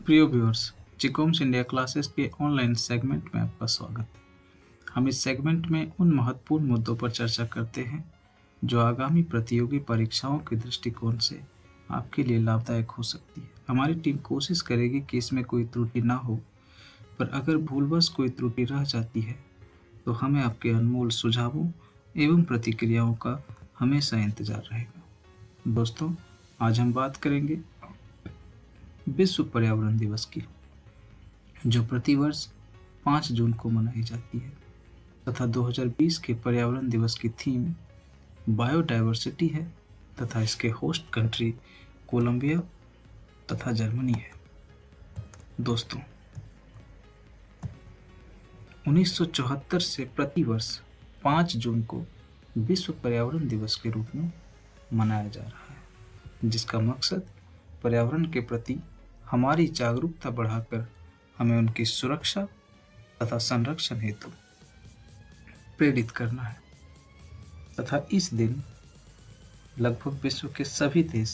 प्रिय viewers, चिकोम्स India classes के online segment में आपका स्वागत है। हम इस सेगमेंट में उन महत्वपूर्ण मुद्दों पर चर्चा करते हैं जो आगामी प्रतियोगी परीक्षाओं के दृष्टिकोण से आपके लिए लाभदायक हो सकती है। हमारी टीम कोशिश करेगी कि इसमें कोई त्रुटि ना हो, पर अगर भूलवश कोई त्रुटि रह जाती है तो हमें आपके अनमोल सुझावों एवं प्रतिक्रियाओं का हमेशा इंतजार रहेगा। दोस्तों, आज हम बात करेंगे विश्व पर्यावरण दिवस की, जो प्रतिवर्ष 5 जून को मनाई जाती है तथा 2020 के पर्यावरण दिवस की थीम बायोडायवर्सिटी है तथा इसके होस्ट कंट्री कोलंबिया तथा जर्मनी है। दोस्तों, 1974 से प्रतिवर्ष 5 जून को विश्व पर्यावरण दिवस के रूप में मनाया जा रहा है, जिसका मकसद पर्यावरण के प्रति हमारी जागरूकता बढ़ाकर हमें उनकी सुरक्षा तथा संरक्षण हेतु प्रेरित करना है तथा इस दिन लगभग विश्व के सभी देश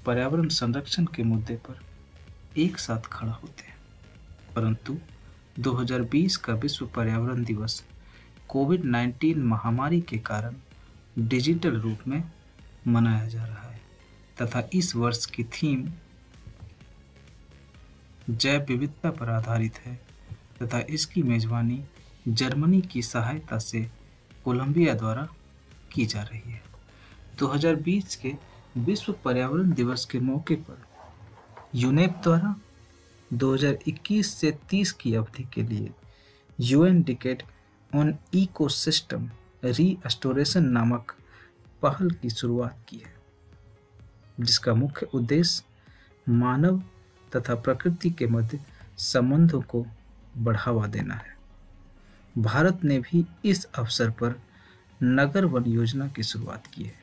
पर्यावरण संरक्षण के मुद्दे पर एक साथ खड़ा होते हैं। परंतु 2020 का विश्व पर्यावरण दिवस कोविड-19 महामारी के कारण डिजिटल रूप में मनाया जा रहा है तथा इस वर्ष की थीम जैव विविधता पर आधारित है तथा इसकी मेजबानी जर्मनी की सहायता से कोलंबिया द्वारा की जा रही है। 2020 के विश्व पर्यावरण दिवस के मौके पर यूनेप द्वारा 2021 से 30 की अवधि के लिए UN decade on ecosystem restoration नामक पहल की शुरुआत की है, जिसका मुख्य उद्देश्य मानव तथा प्रकृति के मध्य संबंधों को बढ़ावा देना है। भारत ने भी इस अवसर पर नगर वन योजना की शुरुआत की है,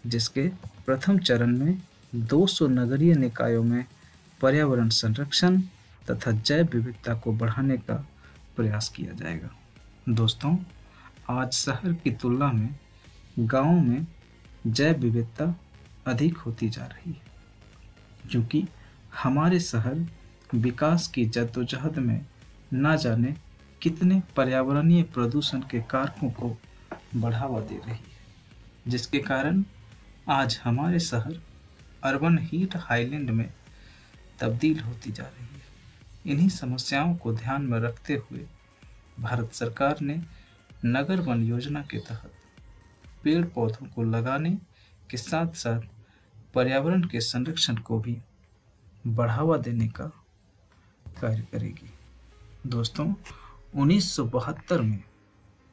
जिसके प्रथम चरण में 200 नगरीय निकायों में पर्यावरण संरक्षण तथा जैव विविधता को बढ़ाने का प्रयास किया जाएगा। दोस्तों, आज शहर की तुलना में गांवों में जैव विविधता अधिक होती जा रही है, क्योंकि हमारे शहर विकास की जद्दोजहद में न जाने कितने पर्यावरणीय प्रदूषण के कारकों को बढ़ावा दे रही है, जिसके कारण आज हमारे शहर अर्बन हीट आइलैंड में तब्दील होती जा रही है। इन्हीं समस्याओं को ध्यान में रखते हुए भारत सरकार ने नगर वन योजना के तहत पेड़ पौधों को लगाने के साथ साथ पर्यावरण के संरक्षण को भी बढ़ावा देने का कार्य करेगी। दोस्तों, 1972 में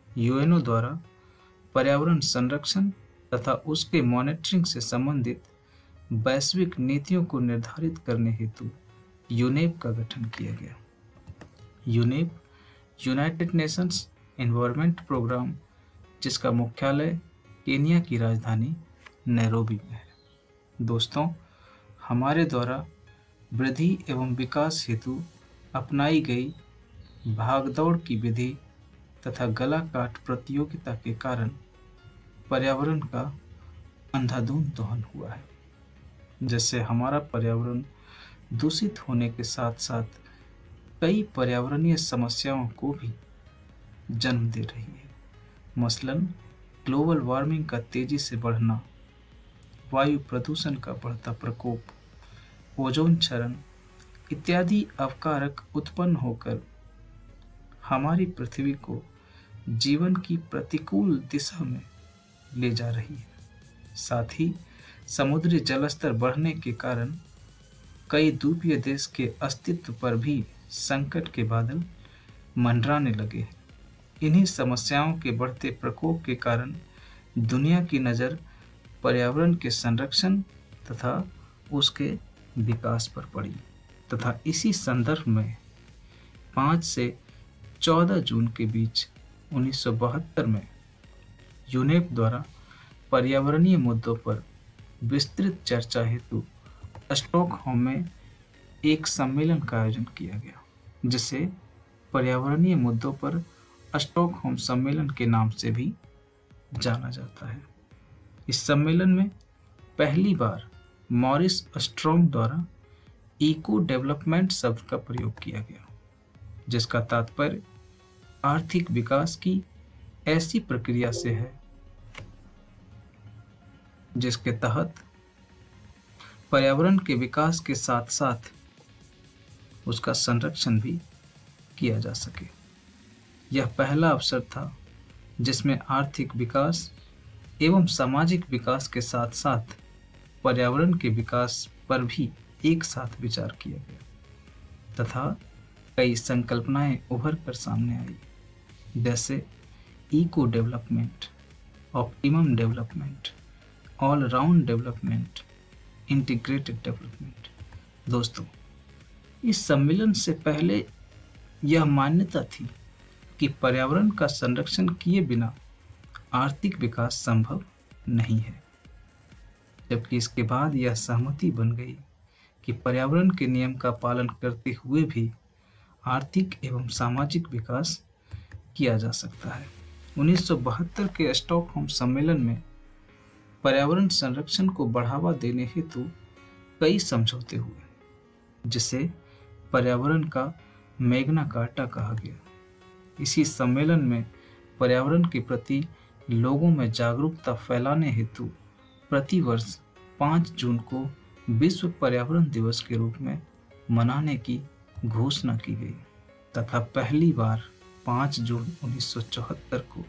यूएनओ द्वारा पर्यावरण संरक्षण तथा उसके मॉनिटरिंग से संबंधित वैश्विक नीतियों को निर्धारित करने हेतु यूनेप का गठन किया गया। UNEP United Nations Environment Programme, जिसका मुख्यालय केनिया की राजधानी नैरोबी में है। दोस्तों, हमारे द्वारा वृद्धि एवं विकास हेतु अपनाई गई भागदौड़ की विधि तथा गला काट प्रतियोगिता के कारण पर्यावरण का अंधाधुंध दोहन हुआ है, जिससे हमारा पर्यावरण दूषित होने के साथ साथ कई पर्यावरणीय समस्याओं को भी जन्म दे रही है। मसलन ग्लोबल वार्मिंग का तेजी से बढ़ना, वायु प्रदूषण का बढ़ता प्रकोप, ओजोन क्षरण इत्यादि अवकारक उत्पन्न होकर हमारी पृथ्वी को जीवन की प्रतिकूल दिशा में ले जा रही है। साथ ही समुद्री जलस्तर बढ़ने के कारण कई द्वीपीय देश के अस्तित्व पर भी संकट के बादल मंडराने लगे हैं। इन्हीं समस्याओं के बढ़ते प्रकोप के कारण दुनिया की नज़र पर्यावरण के संरक्षण तथा उसके विकास पर पड़ी तथा इसी संदर्भ में 5 से 14 जून के बीच 1972 में यूनेप द्वारा पर्यावरणीय मुद्दों पर विस्तृत चर्चा हेतु स्टॉकहोम में एक सम्मेलन का आयोजन किया गया, जिसे पर्यावरणीय मुद्दों पर स्टॉकहोम सम्मेलन के नाम से भी जाना जाता है। इस सम्मेलन में पहली बार मॉरिस स्ट्रोम द्वारा इको डेवलपमेंट शब्द का प्रयोग किया गया, जिसका तात्पर्य आर्थिक विकास की ऐसी प्रक्रिया से है जिसके तहत पर्यावरण के विकास के साथ साथ उसका संरक्षण भी किया जा सके। यह पहला अवसर था जिसमें आर्थिक विकास एवं सामाजिक विकास के साथ साथ पर्यावरण के विकास पर भी एक साथ विचार किया गया तथा कई संकल्पनाएं उभर कर सामने आई, जैसे eco development, optimum development, all round development, integrated development. दोस्तों, इस सम्मेलन से पहले यह मान्यता थी कि पर्यावरण का संरक्षण किए बिना आर्थिक विकास संभव नहीं है, जबकि इसके बाद यह सहमति बन गई कि पर्यावरण के नियम का पालन करते हुए भी आर्थिक एवं सामाजिक विकास किया जा सकता है। 1972 के स्टॉकहोम सम्मेलन में पर्यावरण संरक्षण को बढ़ावा देने हेतु कई समझौते हुए, जिसे पर्यावरण का मैग्ना कार्टा कहा गया। इसी सम्मेलन में पर्यावरण के प्रति लोगों में जागरूकता फैलाने हेतु प्रतिवर्ष 5 जून को विश्व पर्यावरण दिवस के रूप में मनाने की घोषणा की गई तथा पहली बार 5 जून 1974 को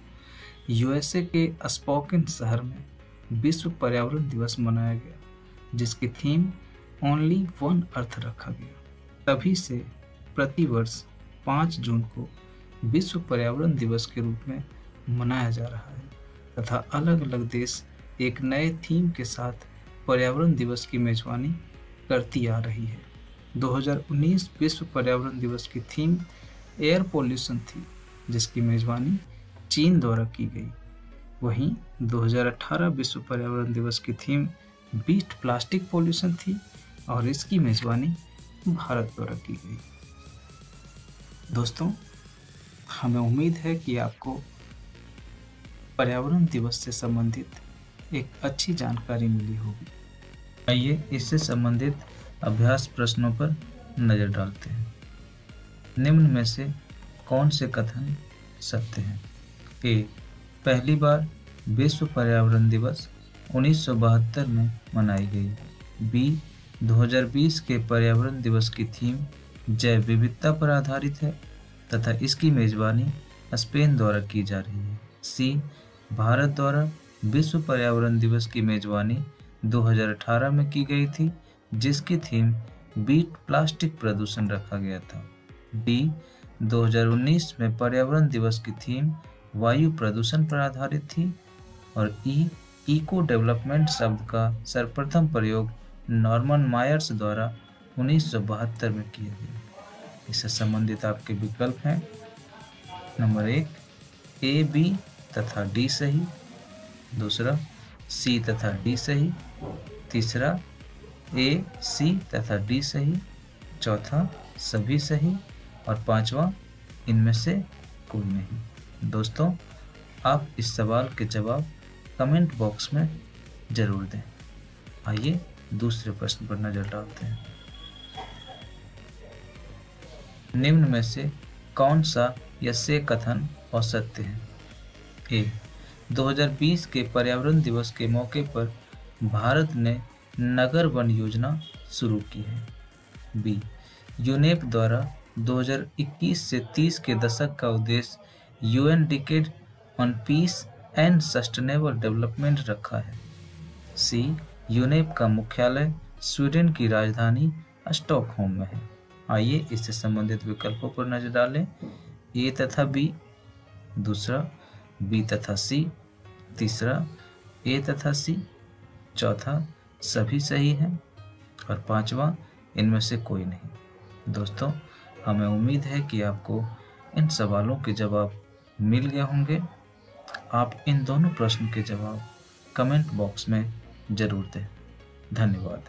यूएसए के स्पोकन शहर में विश्व पर्यावरण दिवस मनाया गया, जिसकी थीम ओनली वन अर्थ रखा गया। तभी से प्रतिवर्ष 5 जून को विश्व पर्यावरण दिवस के रूप में मनाया जा रहा है तथा अलग अलग देश एक नए थीम के साथ पर्यावरण दिवस की मेजबानी करती आ रही है। 2019 विश्व पर्यावरण दिवस की थीम एयर पोल्यूशन थी, जिसकी मेजबानी चीन द्वारा की गई। वहीं 2018 विश्व पर्यावरण दिवस की थीम बीट प्लास्टिक पोल्यूशन थी और इसकी मेजबानी भारत द्वारा की गई। दोस्तों, हमें उम्मीद है कि आपको पर्यावरण दिवस से संबंधित एक अच्छी जानकारी मिली होगी। आइए इससे संबंधित अभ्यास प्रश्नों पर नजर डालते हैं। निम्न में से कौन से कथन सत्य हैं? ए, पहली बार विश्व पर्यावरण दिवस 1972 में मनाई गई। बी, 2020 के पर्यावरण दिवस की थीम जैव विविधता पर आधारित है तथा इसकी मेजबानी स्पेन द्वारा की जा रही है। सी, भारत द्वारा विश्व पर्यावरण दिवस की मेजबानी 2018 में की गई थी, जिसकी थीम बीट प्लास्टिक प्रदूषण रखा गया था। डी, 2019 में पर्यावरण दिवस की थीम वायु प्रदूषण पर आधारित थी। और ई, इको डेवलपमेंट शब्द का सर्वप्रथम प्रयोग नॉर्मन मायर्स द्वारा 1972 में किया गया। इससे संबंधित आपके विकल्प हैं नंबर 1 ए, बी तथा डी सही, दूसरा सी तथा डी सही, तीसरा ए, सी तथा डी सही, चौथा सभी सही और पांचवा इनमें से कोई नहीं। दोस्तों, आप इस सवाल के जवाब कमेंट बॉक्स में जरूर दें। आइए दूसरे प्रश्न पर नजर डालते हैं। निम्न में से कौन सा या से कथन असत्य है? ए, 2020 के पर्यावरण दिवस के मौके पर भारत ने नगर वन योजना शुरू की है। बी, यूनेप द्वारा 2021 से 30 के दशक का उद्देश्य UN decade on peace and sustainable development रखा है। सी, यूनेप का मुख्यालय स्वीडन की राजधानी स्टॉकहोम में है। आइए इससे संबंधित विकल्पों पर नजर डालें। ए तथा बी, दूसरा बी तथा सी, तीसरा ए तथा सी, चौथा सभी सही है और पांचवा इनमें से कोई नहीं। दोस्तों, हमें उम्मीद है कि आपको इन सवालों के जवाब मिल गए होंगे। आप इन दोनों प्रश्न के जवाब कमेंट बॉक्स में जरूर दें। धन्यवाद।